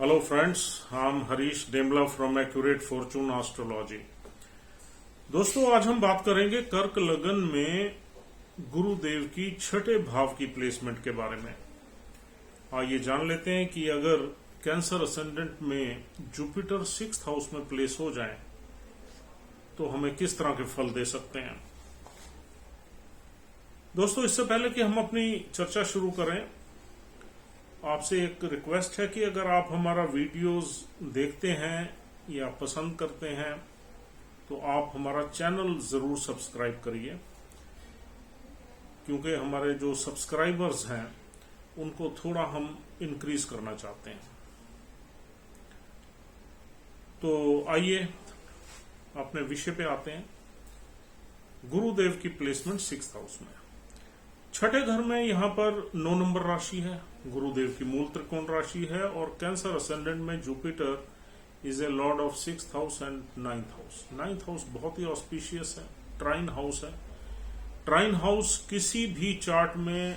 Hello friends, I'm Harish Demla from Accurate Fortune Astrology। दोस्तों आज हम बात करेंगे कर्क लगन में गुरुदेव की छठे भाव की प्लेसमेंट के बारे में। आइए जान लेते हैं कि अगर कैंसर असेंडेंट में जुपिटर 6th हाउस में प्लेस हो जाए तो हमें किस तरह के फल दे सकते हैं। दोस्तों इससे पहले कि हम अपनी चर्चा शुरू करें, आपसे एक रिक्वेस्ट है कि अगर आप हमारा वीडियोस देखते हैं या पसंद करते हैं तो आप हमारा चैनल जरूर सब्सक्राइब करिए, क्योंकि हमारे जो सब्सक्राइबर्स हैं उनको थोड़ा हम इंक्रीज करना चाहते हैं। तो आइए अपने विषय पे आते हैं। गुरुदेव की प्लेसमेंट 6th हाउस में, छठे घर में यहां पर 9 नंबर राशि है, गुरुदेव की मूल त्रिकोण राशि है और कैंसर असेंडेंट में Jupiter is a Lord of 6th house and 9th house. 9th house बहुत ही ऑस्पिशियस है, ट्राइन हाउस है। ट्राइन हाउस किसी भी चार्ट में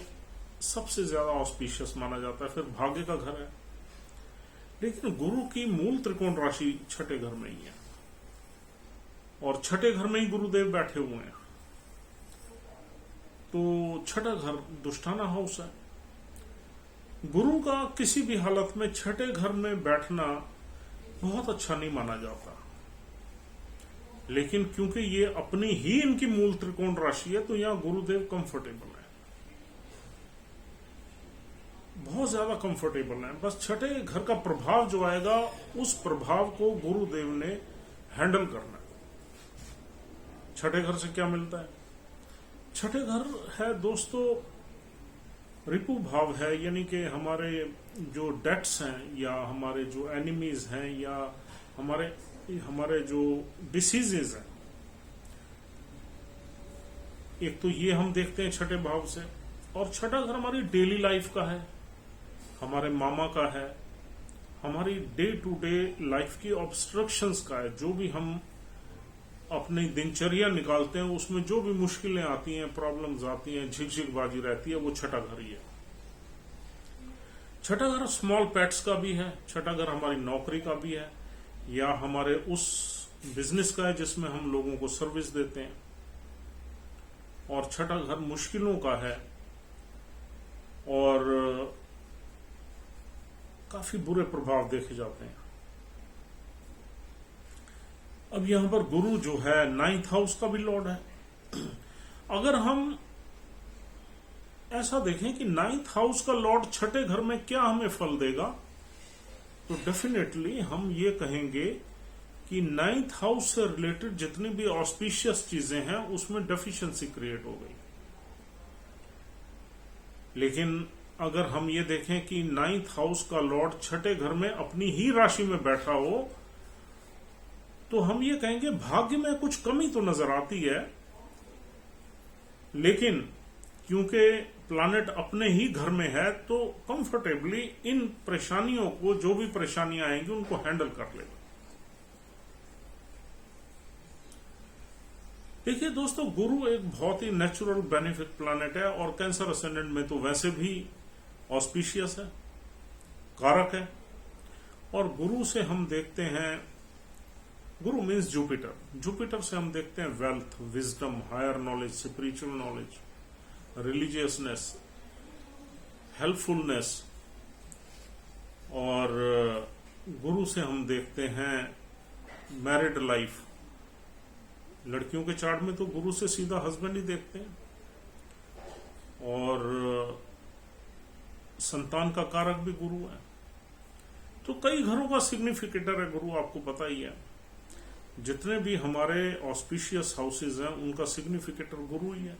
सबसे ज्यादा ऑस्पिशियस माना जाता है, फिर भाग्य का घर है। लेकिन गुरु की मूल त्रिकोण राशि छठे घर में ही है और छठे घर में ही गुरुदेव बैठे हुए हैं, तो छठा घर दुष्टाना हाउस है। गुरु का किसी भी हालत में छठे घर में बैठना बहुत अच्छा नहीं माना जाता, लेकिन क्योंकि ये अपनी ही इनकी मूल त्रिकोण राशि है तो यहां गुरुदेव कंफर्टेबल है, बहुत ज्यादा कंफर्टेबल है। बस छठे घर का प्रभाव जो आएगा उस प्रभाव को गुरुदेव ने हैंडल करना है। छठे घर से क्या मिलता है? छठे घर है दोस्तों रिपु भाव है, यानी कि हमारे जो डेट्स हैं या हमारे जो एनिमीज हैं या हमारे जो डिसीजेज हैं, एक तो ये हम देखते हैं छठे भाव से। और छठा घर हमारी डेली लाइफ का है, हमारे मामा का है, हमारी डे टू डे लाइफ की ऑब्स्ट्रक्शंस का है। जो भी हम अपनी दिनचर्या निकालते हैं उसमें जो भी मुश्किलें आती हैं, प्रॉब्लम्स आती हैं, झिकझिकबाजी रहती है, वो छठा घर ही है। छठा घर स्मॉल पेट्स का भी है, छठा घर हमारी नौकरी का भी है या हमारे उस बिजनेस का है जिसमें हम लोगों को सर्विस देते हैं। और छठा घर मुश्किलों का है और काफी बुरे प्रभाव देखे जाते हैं। अब यहां पर गुरु जो है 9th हाउस का भी लॉर्ड है। अगर हम ऐसा देखें कि 9th हाउस का लॉर्ड छठे घर में क्या हमें फल देगा, तो डेफिनेटली हम ये कहेंगे कि 9th हाउस से रिलेटेड जितनी भी ऑस्पिशियस चीजें हैं उसमें डेफिशिएंसी क्रिएट हो गई। लेकिन अगर हम ये देखें कि 9th हाउस का लॉर्ड छठे घर में अपनी ही राशि में बैठा हो तो हम ये कहेंगे भाग्य में कुछ कमी तो नजर आती है, लेकिन क्योंकि प्लैनेट अपने ही घर में है तो कंफर्टेबली इन परेशानियों को, जो भी परेशानियां आएंगी उनको हैंडल कर लेगा। देखिए दोस्तों, गुरु एक बहुत ही नेचुरल बेनिफिट प्लैनेट है और कैंसर असेंडेंट में तो वैसे भी ऑस्पिशियस है, कारक है। और गुरु से हम देखते हैं, गुरु मीन्स जुपिटर, जुपिटर से हम देखते हैं wealth, wisdom, higher knowledge, spiritual knowledge, religiousness, helpfulness. और गुरु से हम देखते हैं मैरिड लाइफ। लड़कियों के चार्ट में तो गुरु से सीधा हस्बैंड ही देखते हैं। और संतान का कारक भी गुरु है, तो कई घरों का सिग्निफिकेटर है गुरु, आपको पता ही है। जितने भी हमारे ऑस्पिशियस हाउसेज हैं उनका सिग्निफिकेटर गुरु ही है।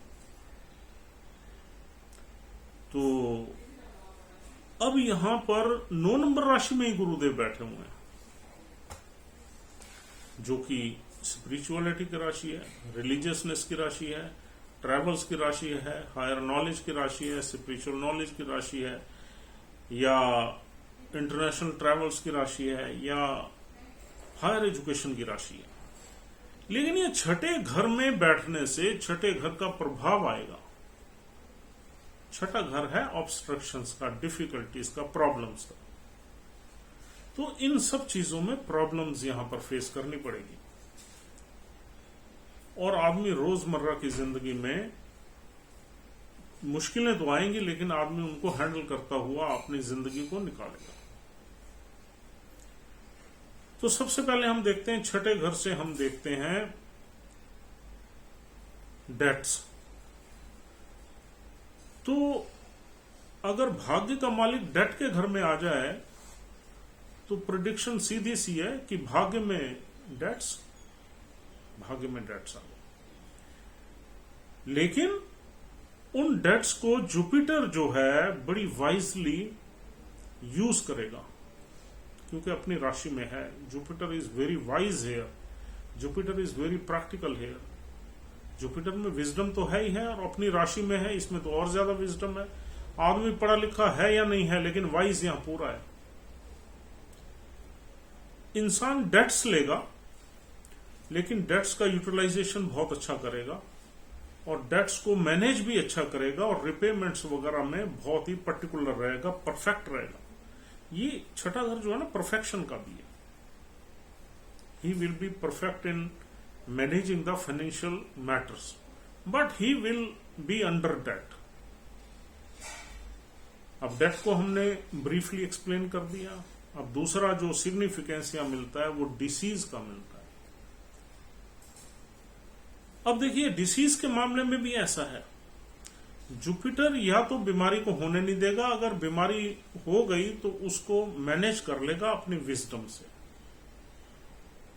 तो अब यहां पर 9 नंबर राशि में ही गुरुदेव बैठे हुए हैं, जो कि स्पिरिचुअलिटी की राशि है, रिलीजियसनेस की राशि है, ट्रैवल्स की राशि है, हायर नॉलेज की राशि है, स्पिरिचुअल नॉलेज की राशि है, या इंटरनेशनल ट्रैवल्स की राशि है, या हायर एजुकेशन की राशि है। लेकिन ये छठे घर में बैठने से छठे घर का प्रभाव आएगा। छठा घर है ऑब्स्ट्रक्शंस का, डिफिकल्टीज का, प्रॉब्लम्स का। तो इन सब चीजों में प्रॉब्लम्स यहां पर फेस करनी पड़ेगी और आदमी रोजमर्रा की जिंदगी में मुश्किलें तो आएंगी, लेकिन आदमी उनको हैंडल करता हुआ अपनी जिंदगी को निकालेगा। तो सबसे पहले हम देखते हैं, छठे घर से हम देखते हैं डेट्स। तो अगर भाग्य का मालिक डेट के घर में आ जाए तो प्रेडिक्शन सीधी सी है कि भाग्य में डेट्स आ गए। लेकिन उन डेट्स को जुपिटर जो है बड़ी वाइजली यूज करेगा, क्योंकि अपनी राशि में है। Jupiter is very wise here, Jupiter is very practical here. Jupiter में विजडम तो है ही है और अपनी राशि में है, इसमें तो और ज्यादा विजडम है। आदमी पढ़ा लिखा है या नहीं है, लेकिन वाइज यहां पूरा है। इंसान डेट्स लेगा, लेकिन डेट्स का यूटिलाइजेशन बहुत अच्छा करेगा और डेट्स को मैनेज भी अच्छा करेगा और रिपेमेंट्स वगैरह में बहुत ही पर्टिकुलर रहेगा, परफेक्ट रहेगा। ये छठा घर जो है ना, परफेक्शन का भी है। He will be perfect in managing the financial matters, but he will be under debt. अब डेट को हमने ब्रीफली एक्सप्लेन कर दिया। अब दूसरा जो सिग्निफिकेंस यहां मिलता है वो डिसीज का मिलता है। अब देखिए, डिसीज के मामले में भी ऐसा है, जुपिटर या तो बीमारी को होने नहीं देगा, अगर बीमारी हो गई तो उसको मैनेज कर लेगा अपनी विजडम से,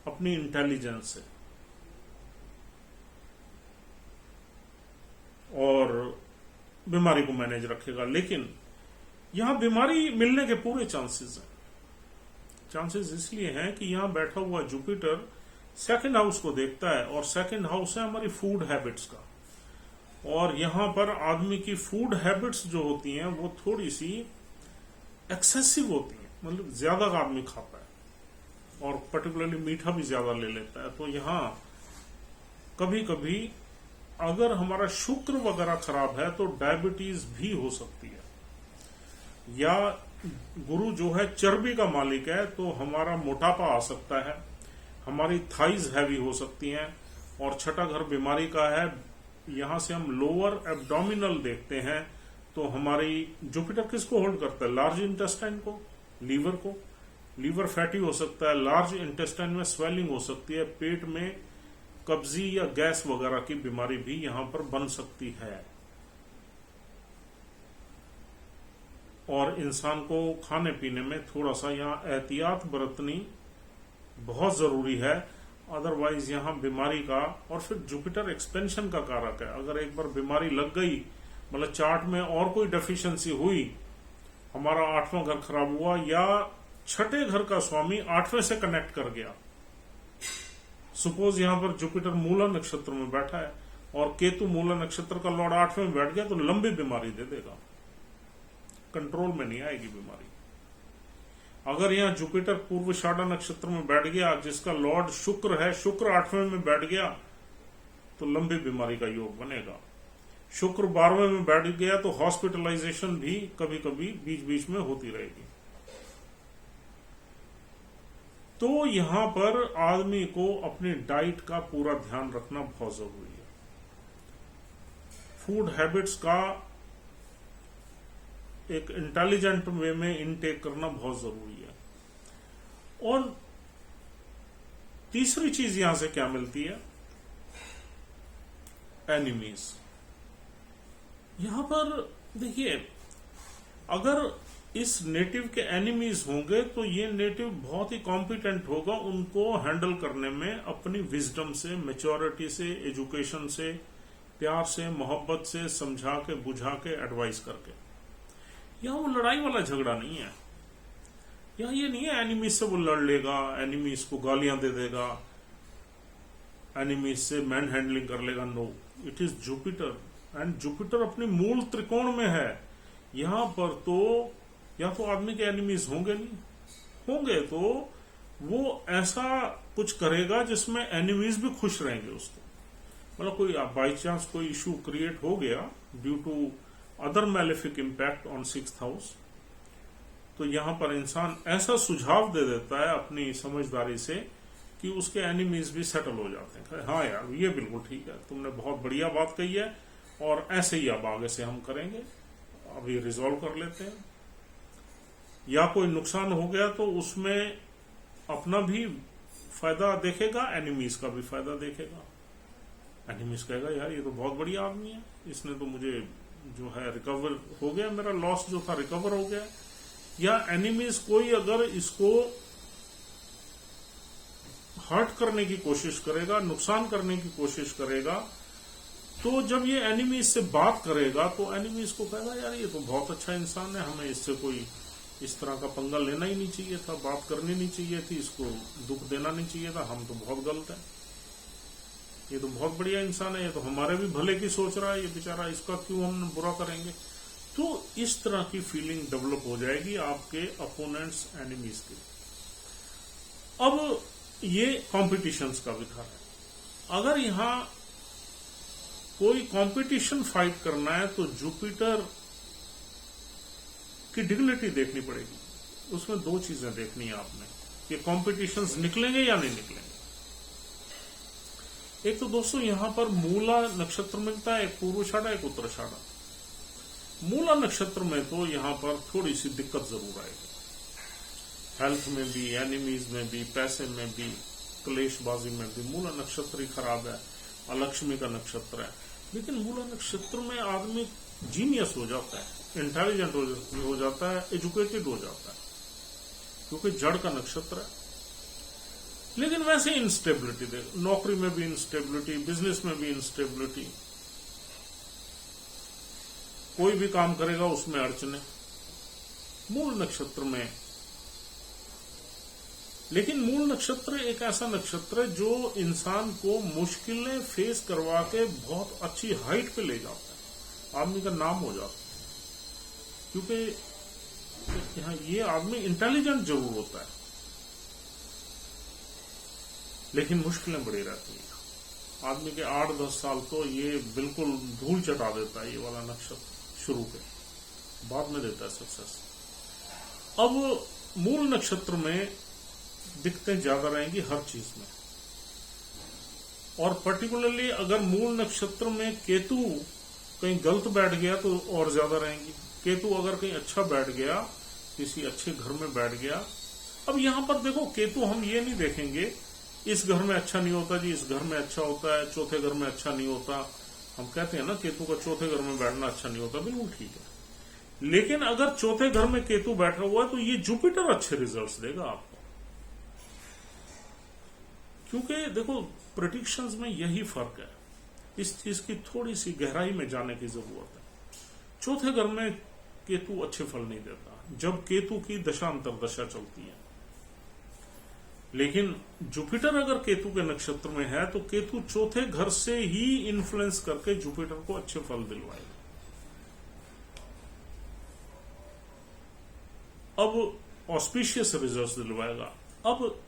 अपनी इंटेलिजेंस से, और बीमारी को मैनेज रखेगा। लेकिन यहां बीमारी मिलने के पूरे चांसेस हैं। चांसेस इसलिए हैं कि यहां बैठा हुआ जुपिटर सेकंड हाउस को देखता है, और सेकंड हाउस है हमारी फूड हैबिट्स का। और यहां पर आदमी की फूड हैबिट्स जो होती हैं वो थोड़ी सी एक्सेसिव होती हैं, मतलब ज्यादा का आदमी खाता है और पर्टिकुलरली मीठा भी ज्यादा ले लेता है। तो यहां कभी कभी अगर हमारा शुक्र वगैरह खराब है तो डायबिटीज भी हो सकती है, या गुरु जो है चर्बी का मालिक है तो हमारा मोटापा आ सकता है, हमारी थाइज हैवी हो सकती हैं। और छठा घर बीमारी का है, यहां से हम लोअर एब्डोमिनल देखते हैं तो हमारी जुपिटर किसको होल्ड करता है? लार्ज इंटेस्टाइन को, लीवर को। लीवर फैटी हो सकता है, लार्ज इंटेस्टाइन में स्वेलिंग हो सकती है, पेट में कब्जी या गैस वगैरह की बीमारी भी यहां पर बन सकती है। और इंसान को खाने पीने में थोड़ा सा यहां एहतियात बरतनी बहुत जरूरी है, अदरवाइज यहां बीमारी का। और फिर जुपिटर एक्सपेंशन का कारक है, अगर एक बार बीमारी लग गई, मतलब चार्ट में और कोई डेफिशिएंसी हुई, हमारा 8वां घर खराब हुआ या छठे घर का स्वामी 8वें से कनेक्ट कर गया, सपोज यहां पर जुपिटर मूला नक्षत्र में बैठा है और केतु मूला नक्षत्र का लॉर्ड 8वें में बैठ गया, तो लंबी बीमारी दे देगा, कंट्रोल में नहीं आएगी बीमारी। अगर यहां जुपिटर पूर्वाषाढ़ा नक्षत्र में बैठ गया, जिसका लॉर्ड शुक्र है, शुक्र 8वें में बैठ गया, तो लंबी बीमारी का योग बनेगा। शुक्र 12वें में बैठ गया तो हॉस्पिटलाइजेशन भी कभी कभी बीच बीच में होती रहेगी। तो यहां पर आदमी को अपनी डाइट का पूरा ध्यान रखना बहुत जरूरी है। फूड हैबिट्स का एक इंटेलिजेंट वे में इनटेक करना बहुत जरूरी है। और तीसरी चीज यहां से क्या मिलती है? एनिमीज। यहां पर देखिए, अगर इस नेटिव के एनिमीज होंगे तो ये नेटिव बहुत ही कॉम्पिटेंट होगा उनको हैंडल करने में, अपनी विजडम से, मैच्योरिटी से, एजुकेशन से, प्यार से, मोहब्बत से, समझा के, बुझा के, एडवाइस करके। यहां वो लड़ाई वाला झगड़ा नहीं है। यहां ये नहीं है एनिमीज से वो लड़ लेगा, एनिमीज को गालियां दे देगा, एनिमीज से मैन हैंडलिंग कर लेगा। No, it is Jupiter, and Jupiter अपनी मूल त्रिकोण में है। यहां पर तो या तो आदमी के एनिमीज होंगे नहीं, होंगे तो वो ऐसा कुछ करेगा जिसमें एनिमीज भी खुश रहेंगे उसको। मतलब कोई बाई चांस कोई इशू क्रिएट हो गया due to other malefic impact on 6th house, तो यहां पर इंसान ऐसा सुझाव दे देता है अपनी समझदारी से कि उसके एनिमीज भी सेटल हो जाते हैं। हाँ यार, ये बिल्कुल ठीक है, तुमने बहुत बढ़िया बात कही है और ऐसे ही अब आगे से हम करेंगे, अभी रिजॉल्व कर लेते हैं। या कोई नुकसान हो गया तो उसमें अपना भी फायदा देखेगा, एनिमीज का भी फायदा देखेगा। एनिमीज कहेगा यार ये तो बहुत बढ़िया आदमी है, इसने तो मुझे जो है रिकवर हो गया, मेरा लॉस जो था रिकवर हो गया। या एनिमीज कोई अगर इसको हर्ट करने की कोशिश करेगा, नुकसान करने की कोशिश करेगा, तो जब ये एनिमी इससे बात करेगा तो एनिमी इसको कहेगा यार ये तो बहुत अच्छा इंसान है, हमें इससे कोई इस तरह का पंगा लेना ही नहीं चाहिए था, बात करनी नहीं चाहिए थी, इसको दुख देना नहीं चाहिए था, हम तो बहुत गलत है, ये तो बहुत बढ़िया इंसान है, ये तो हमारे भी भले की सोच रहा है, ये बेचारा, इसका क्यों हम बुरा करेंगे। तो इस तरह की फीलिंग डेवलप हो जाएगी आपके अपोनेंट्स, एनिमीज की। अब ये कॉम्पिटिशन्स का विकार है। अगर यहां कोई कंपटीशन फाइट करना है तो जुपिटर की डिग्निटी देखनी पड़ेगी। उसमें दो चीजें देखनी है आपने कि कॉम्पिटिशन्स निकलेंगे या नहीं निकलेंगे। एक तो दोस्तों यहां पर मूला नक्षत्र मिलता है, एक पूर्वाषाढ़ा, एक उत्तराषाढ़ा। मूला नक्षत्र में तो यहां पर थोड़ी सी दिक्कत जरूर आएगी, हेल्थ में भी, एनिमीज में भी, पैसे में भी, क्लेशबाजी में भी। मूला नक्षत्र ही खराब है, अलक्ष्मी का नक्षत्र है। लेकिन मूला नक्षत्र में आदमी जीनियस हो जाता है, इंटेलिजेंट हो जाता है, एजुकेटेड हो जाता है, क्योंकि जड़ का नक्षत्र है। लेकिन वैसे इंस्टेबिलिटी देख, नौकरी में भी इंस्टेबिलिटी, बिजनेस में भी इंस्टेबिलिटी, कोई भी काम करेगा उसमें अड़चने मूल नक्षत्र में। लेकिन मूल नक्षत्र एक ऐसा नक्षत्र है जो इंसान को मुश्किलें फेस करवा के बहुत अच्छी हाइट पे ले जाता है, आदमी का नाम हो जाता है। क्योंकि यहाँ ये आदमी इंटेलिजेंट जरूर होता है, लेकिन मुश्किलें बड़ी रहती हैं। आदमी के 8-10 साल तो ये बिल्कुल धूल चटा देता है, ये वाला नक्षत्र शुरू के, बाद में देता है सक्सेस। अब मूल नक्षत्र में दिक्कतें ज्यादा रहेंगी हर चीज में, और पर्टिकुलरली अगर मूल नक्षत्र में केतु कहीं गलत बैठ गया तो और ज्यादा रहेंगी। केतु अगर कहीं अच्छा बैठ गया, किसी अच्छे घर में बैठ गया। अब यहां पर देखो, केतु हम ये नहीं देखेंगे इस घर में अच्छा नहीं होता जी, इस घर में अच्छा होता है, चौथे घर में अच्छा नहीं होता। हम कहते हैं ना केतु का चौथे घर में बैठना अच्छा नहीं होता, बिल्कुल ठीक है। लेकिन अगर चौथे घर में केतु बैठा हुआ है तो ये जुपिटर अच्छे रिजल्ट्स देगा आपको। क्योंकि देखो प्रेडिक्शंस में यही फर्क है, इस चीज की थोड़ी सी गहराई में जाने की जरूरत है। चौथे घर में केतु अच्छे फल नहीं देता जब केतु की दशा अंतरदशा चलती है। लेकिन जुपिटर अगर केतु के नक्षत्र में है तो केतु चौथे घर से ही इन्फ्लुएंस करके जुपिटर को अच्छे फल दिलवाएगा। अब ऑस्पिशियस रिजल्ट्स दिलवाएगा। अब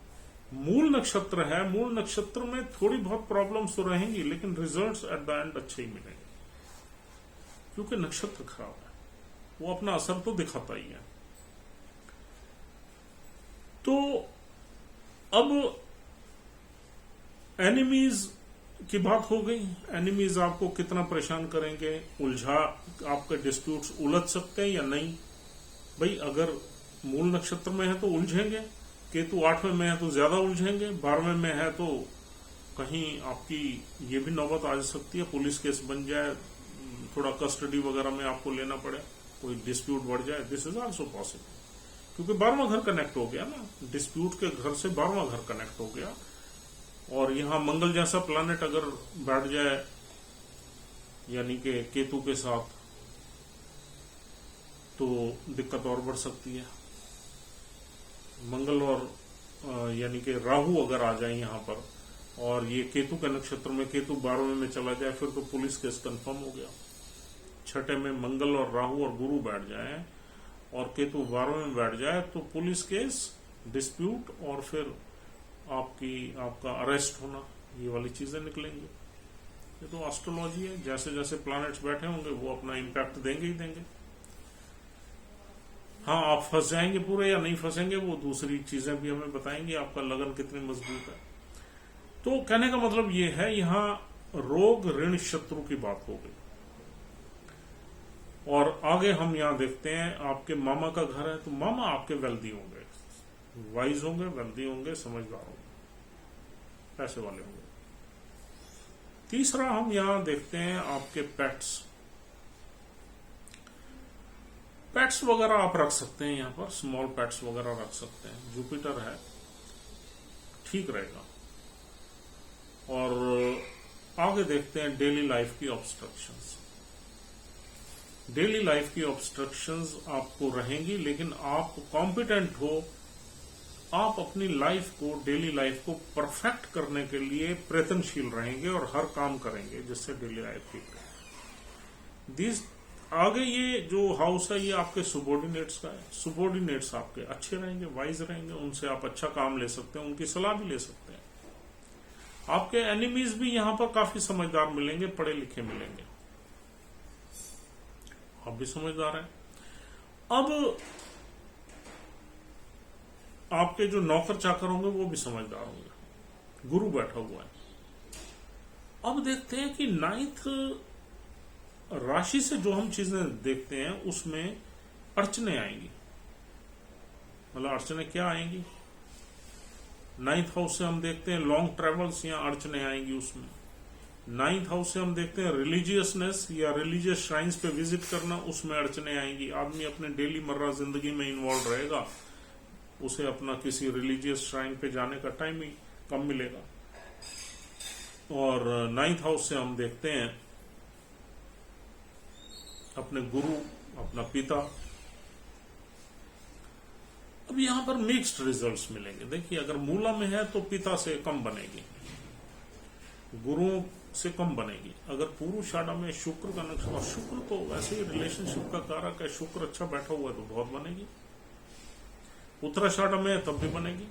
मूल नक्षत्र है, मूल नक्षत्र में थोड़ी बहुत प्रॉब्लम्स तो रहेंगी, लेकिन रिजल्ट्स एट द एंड अच्छे ही मिलेंगे, क्योंकि नक्षत्र खराब है, वो अपना असर तो दिखाता ही है। तो अब एनिमीज की बात हो गई। एनिमीज आपको कितना परेशान करेंगे, उलझा, आपके डिस्प्यूट्स उलझ सकते हैं या नहीं। भाई अगर मूल नक्षत्र में है तो उलझेंगे, केतु 8वें में है तो ज्यादा उलझेंगे, 12वें में है तो कहीं आपकी ये भी नौबत आ सकती है, पुलिस केस बन जाए, थोड़ा कस्टडी वगैरह में आपको लेना पड़े, कोई डिस्प्यूट बढ़ जाए। दिस इज आल्सो पॉसिबल, क्योंकि 12वां घर कनेक्ट हो गया ना, डिस्प्यूट के घर से 12वां घर कनेक्ट हो गया। और यहां मंगल जैसा प्लैनेट अगर बैठ जाए यानी कि केतु के साथ, तो दिक्कत और बढ़ सकती है। मंगल और यानी कि राहु अगर आ जाए यहां पर, और ये केतु के नक्षत्र में केतु 12वें में चला जाए, फिर तो पुलिस केस कंफर्म हो गया। 6ठे में मंगल और राहु और गुरु बैठ जाए और केतु 12वें में बैठ जाए तो पुलिस केस, डिस्प्यूट और फिर आपका अरेस्ट होना, ये वाली चीजें निकलेंगी। ये तो एस्ट्रोलॉजी है, जैसे जैसे प्लैनेट्स बैठे होंगे वो अपना इम्पैक्ट देंगे ही देंगे। हाँ, आप फंस जाएंगे पूरे या नहीं फंसेंगे वो दूसरी चीजें भी हमें बताएंगी, आपका लगन कितनी मजबूत है। तो कहने का मतलब ये है, यहाँ रोग ऋण शत्रु की बात हो गई। और आगे हम यहाँ देखते हैं, आपके मामा का घर है, तो मामा आपके वेल्दी होंगे, वाइज होंगे, वेल्दी होंगे, समझदार होंगे, पैसे वाले होंगे। तीसरा हम यहां देखते हैं आपके पेट्स। पेट्स वगैरह आप रख सकते हैं, यहां पर स्मॉल पेट्स वगैरह रख सकते हैं, जुपिटर है, ठीक रहेगा। और आगे देखते हैं डेली लाइफ की ऑब्स्ट्रक्शंस। डेली लाइफ की ऑब्स्ट्रक्शंस आपको रहेंगी, लेकिन आप कॉम्पिटेंट हो, आप अपनी लाइफ को, डेली लाइफ को परफेक्ट करने के लिए प्रयत्नशील रहेंगे और हर काम करेंगे जिससे डेली लाइफ ठीक रहे। दिस आगे ये जो हाउस है ये आपके सुबॉर्डिनेट्स का है। सुबॉर्डिनेट्स आपके अच्छे रहेंगे, वाइज रहेंगे, उनसे आप अच्छा काम ले सकते हैं, उनकी सलाह भी ले सकते हैं। आपके एनिमीज भी यहां पर काफी समझदार मिलेंगे, पढ़े लिखे मिलेंगे, आप भी समझदार हैं। अब आपके जो नौकर चाकर होंगे वो भी समझदार होंगे, गुरु बैठा हुआ है। अब देखते हैं कि 9th राशि से जो हम चीजें देखते हैं उसमें अड़चने आएंगी। मतलब अड़चने क्या आएंगी? 9th हाउस से हम देखते हैं लॉन्ग ट्रेवल्स या अड़चने आएंगी उसमें। 9th हाउस से हम देखते हैं रिलीजियसनेस या रिलीजियस श्राइन्स पे विजिट करना, उसमें अड़चने आएंगी। आदमी अपने डेली मर्रा जिंदगी में इन्वॉल्व रहेगा, उसे अपना किसी रिलीजियस श्राइन पे जाने का टाइम ही कम मिलेगा। और 9th हाउस से हम देखते हैं अपने गुरु, अपना पिता। अब यहां पर मिक्स्ड रिजल्ट्स मिलेंगे। देखिए, अगर मूला में है तो पिता से कम बनेगी, गुरु से कम बनेगी। अगर पूर्वाषाढ़ा में शुक्र का नक्षत्र, और शुक्र तो वैसे ही रिलेशनशिप का कारक है, शुक्र अच्छा बैठा हुआ है तो बहुत बनेगी। उत्तराषाढ़ में तब भी बनेगी,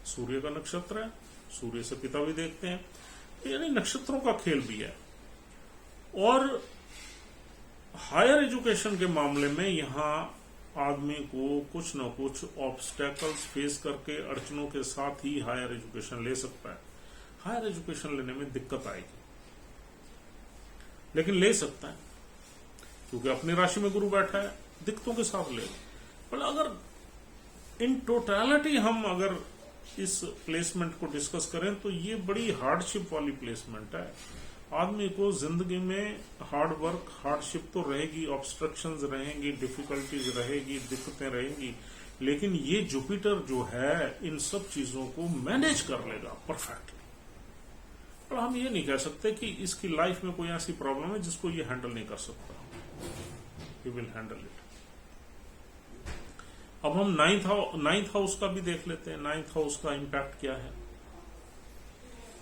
सूर्य का नक्षत्र है, सूर्य से पिता भी देखते हैं, यानी नक्षत्रों का खेल भी है। और हायर एजुकेशन के मामले में यहां आदमी को कुछ न कुछ ऑब्स्टेकल्स फेस करके अड़चनों के साथ ही हायर एजुकेशन ले सकता है। हायर एजुकेशन लेने में दिक्कत आएगी, लेकिन ले सकता है क्योंकि अपनी राशि में गुरु बैठा है, दिक्कतों के साथ ले। पर अगर इन टोटलिटी हम अगर इस प्लेसमेंट को डिस्कस करें तो ये बड़ी हार्डशिप वाली प्लेसमेंट है। आदमी को जिंदगी में हार्ड वर्क, हार्डशिप तो रहेगी, ऑब्स्ट्रक्शंस रहेंगी, डिफिकल्टीज रहेगी, दिक्कतें रहेंगी, लेकिन ये जुपिटर जो है इन सब चीजों को मैनेज कर लेगा परफेक्टली। और हम ये नहीं कह सकते कि इसकी लाइफ में कोई ऐसी प्रॉब्लम है जिसको ये हैंडल नहीं कर सकता। He will handle it. अब हम 9th हाउस का भी देख लेते हैं। 9th हाउस का इम्पैक्ट क्या है?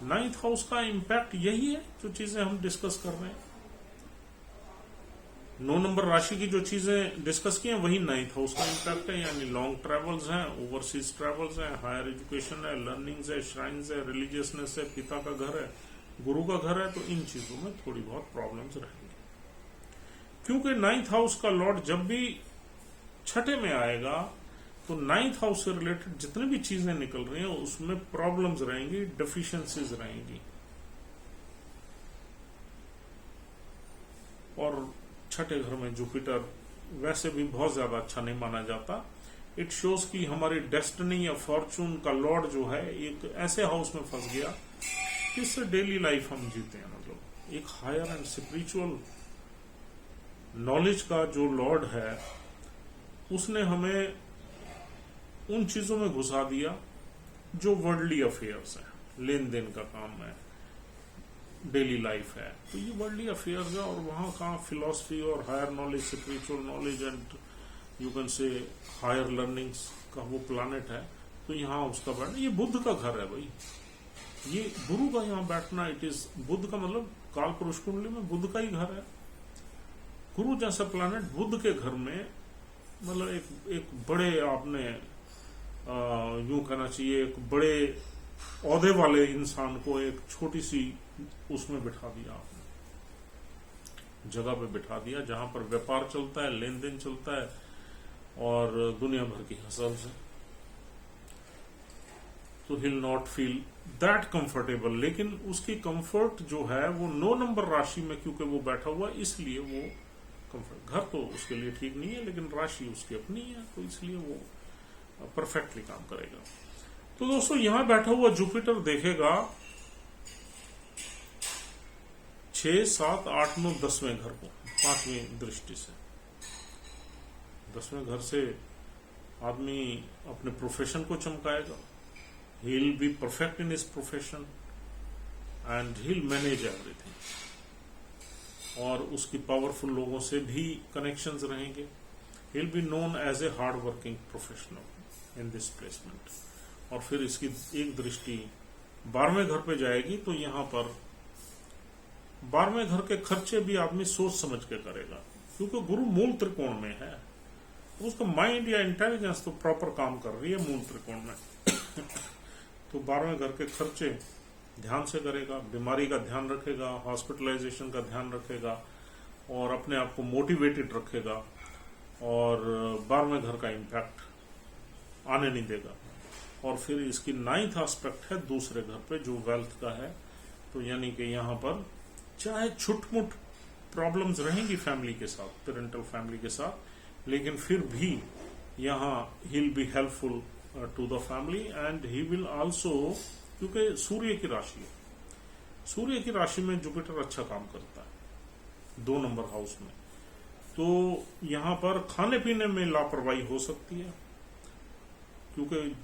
9th हाउस का इम्पैक्ट यही है जो चीजें हम डिस्कस कर रहे हैं। 9 नंबर राशि की जो चीजें डिस्कस की हैं वही 9th हाउस का इम्पैक्ट है, यानी लॉन्ग ट्रेवल्स हैं, ओवरसीज ट्रेवल्स हैं, हायर एजुकेशन है, लर्निंग्स है, श्राइन्स है, रिलीजियसनेस है, पिता का घर है, गुरु का घर है। तो इन चीजों में थोड़ी बहुत प्रॉब्लम्स रहेंगी, क्योंकि 9th हाउस का लॉर्ड जब भी छठे में आएगा तो 9th हाउस से रिलेटेड जितनी भी चीजें निकल रही हैं उसमें प्रॉब्लम्स रहेंगी, डेफिशिएंसीज रहेंगी। और छठे घर में जुपिटर वैसे भी बहुत ज्यादा अच्छा नहीं माना जाता। इट शोज कि हमारी डेस्टिनी या फॉर्चून का लॉर्ड जो है एक ऐसे हाउस में फंस गया जिससे डेली लाइफ हम जीते हैं। मतलब एक हायर एंड स्पिरिचुअल नॉलेज का जो लॉर्ड है उसने हमें उन चीजों में घुसा दिया जो वर्ल्डली अफेयर्स है, लेन देन का काम है, डेली लाइफ है। तो ये वर्ल्डली अफेयर्स है और वहां का फिलॉसफी और higher knowledge, spiritual knowledge and you can say higher learnings का वो प्लानेट है। तो यहाँ उसका बैठना, ये बुद्ध का घर है भाई, ये गुरु का यहाँ बैठना, इट इज बुद्ध का मतलब काल पुरुष कुंडली में बुद्ध का ही घर है। गुरु जैसा प्लानेट बुद्ध के घर में, मतलब एक बड़े, आपने यूं कहना चाहिए, एक बड़े औहदे वाले इंसान को एक छोटी सी उसमें बिठा दिया आपने, जगह पे बिठा दिया जहां पर व्यापार चलता है, लेन देन चलता है, और दुनिया भर की हसल्स है, तो हिल नॉट फील दैट कंफर्टेबल। लेकिन उसकी कंफर्ट जो है वो 9 नंबर राशि में क्योंकि वो बैठा हुआ, इसलिए वो कंफर्ट, घर तो उसके लिए ठीक नहीं है लेकिन राशि उसकी अपनी है, तो इसलिए वो परफेक्टली काम करेगा। तो दोस्तों यहां बैठा हुआ जुपिटर देखेगा 6, 7, 8, 9, 10वें घर को 5वीं दृष्टि से। 10वें घर से आदमी अपने प्रोफेशन को चमकाएगा। He will be perfect in his profession and he will manage everything, और उसकी पावरफुल लोगों से भी कनेक्शंस रहेंगे। He will be known as a hard working professional in this placement. और फिर इसकी एक दृष्टि 12वें घर पे जाएगी, तो यहां पर 12वें घर के खर्चे भी आदमी सोच समझ के करेगा, क्योंकि गुरु मूल त्रिकोण में है, उसका माइंड या इंटेलिजेंस तो प्रॉपर काम कर रही है मूल त्रिकोण में। तो 12वें घर के खर्चे ध्यान से करेगा, बीमारी का ध्यान रखेगा, हॉस्पिटलाइजेशन का ध्यान रखेगा, और अपने आप को मोटिवेटेड रखेगा, और 12वें घर का इम्पैक्ट आने नहीं देगा। और फिर इसकी 9th एस्पेक्ट है दूसरे घर पे जो वेल्थ का है, तो यानी कि यहाँ पर चाहे छुटमुट प्रॉब्लम्स रहेंगी फैमिली के साथ, पेरेंटल फैमिली के साथ, लेकिन फिर भी यहाँ he will be helpful to the family and he will also, क्योंकि सूर्य की राशि है, सूर्य की राशि में जुपिटर अच्छा काम करता है 2 नंबर हाउस में, तो यहां पर खाने पीने में लापरवाही हो सकती है, क्योंकि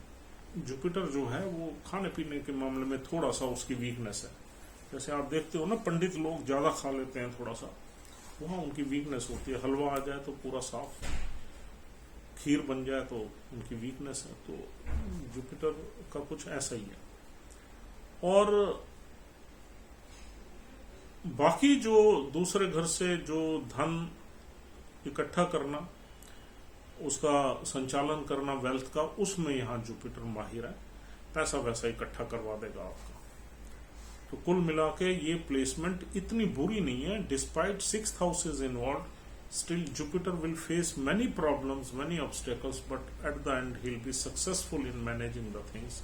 जुपिटर जो है वो खाने पीने के मामले में थोड़ा सा उसकी वीकनेस है। जैसे आप देखते हो ना, पंडित लोग ज्यादा खा लेते हैं थोड़ा सा, वहां उनकी वीकनेस होती है। हलवा आ जाए तो पूरा साफ, खीर बन जाए तो उनकी वीकनेस है। तो जुपिटर का कुछ ऐसा ही है। और बाकी जो दूसरे घर से जो धन इकट्ठा करना, उसका संचालन करना वेल्थ का, उसमें यहां जुपिटर माहिर है, पैसा वैसा इकट्ठा करवा देगा आपका। तो कुल मिला के ये प्लेसमेंट इतनी बुरी नहीं है। Despite 6th house is involve, still Jupiter will face many problems, many obstacles, but at the end he'll be successful in managing the things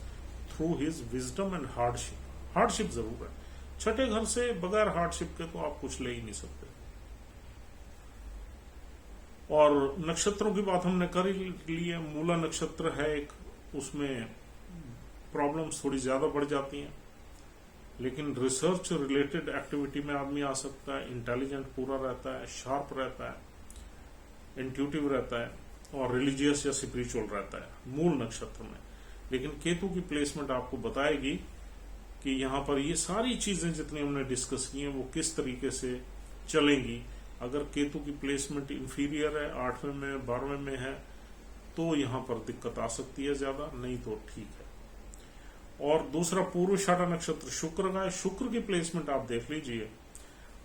through his wisdom and hardship. Hardship जरूर है, 6ठे घर से बगैर hardship के तो आप कुछ ले ही नहीं सकते। और नक्षत्रों की बात हमने कर ही ली है। मूला नक्षत्र है एक, उसमें प्रॉब्लम्स थोड़ी ज्यादा बढ़ जाती हैं, लेकिन रिसर्च रिलेटेड एक्टिविटी में आदमी आ सकता है, इंटेलिजेंट पूरा रहता है, शार्प रहता है, इंट्यूटिव रहता है, और रिलीजियस या स्पिरिचुअल रहता है मूल नक्षत्र में। लेकिन केतु की प्लेसमेंट आपको बताएगी कि यहाँ पर ये सारी चीजें जितनी हमने डिस्कस की हैं वो किस तरीके से चलेंगी। अगर केतु की प्लेसमेंट इंफीरियर है, 8वें में, 12वें में है, तो यहाँ पर दिक्कत आ सकती है ज्यादा, नहीं तो ठीक है। और दूसरा पूर्वाषाढ़ा नक्षत्र शुक्र का है। शुक्र की प्लेसमेंट आप देख लीजिए,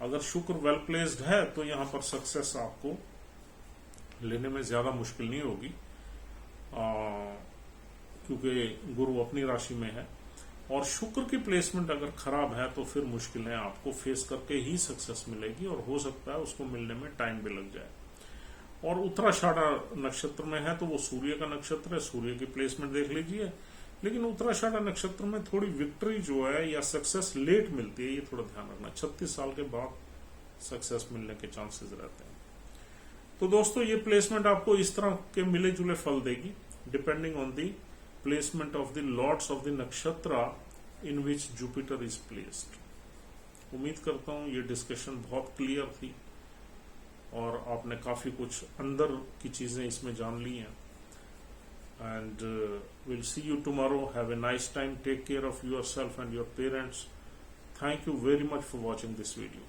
अगर शुक्र वेल प्लेस्ड है तो यहां पर सक्सेस आपको लेने में ज्यादा मुश्किल नहीं होगी, क्योंकि गुरु अपनी राशि में है। और शुक्र की प्लेसमेंट अगर खराब है तो फिर मुश्किलें आपको फेस करके ही सक्सेस मिलेगी, और हो सकता है उसको मिलने में टाइम भी लग जाए। और उत्तराषाढ़ा नक्षत्र में है तो वो सूर्य का नक्षत्र है, सूर्य की प्लेसमेंट देख लीजिए। लेकिन उत्तराषाढ़ा नक्षत्र में थोड़ी विक्ट्री जो है या सक्सेस लेट मिलती है, ये थोड़ा ध्यान रखना। 36 साल के बाद सक्सेस मिलने के चांसेस रहते हैं। तो दोस्तों ये प्लेसमेंट आपको इस तरह के मिले जुले फल देगी, depending on the placement of the lords of the nakshatra in which Jupiter is placed. उम्मीद करता हूं ये डिस्कशन बहुत क्लियर थी और आपने काफी कुछ अंदर की चीजें इसमें जान ली हैं। And we'll see you tomorrow. Have a nice time. Take care of yourself and your parents. Thank you very much for watching this video.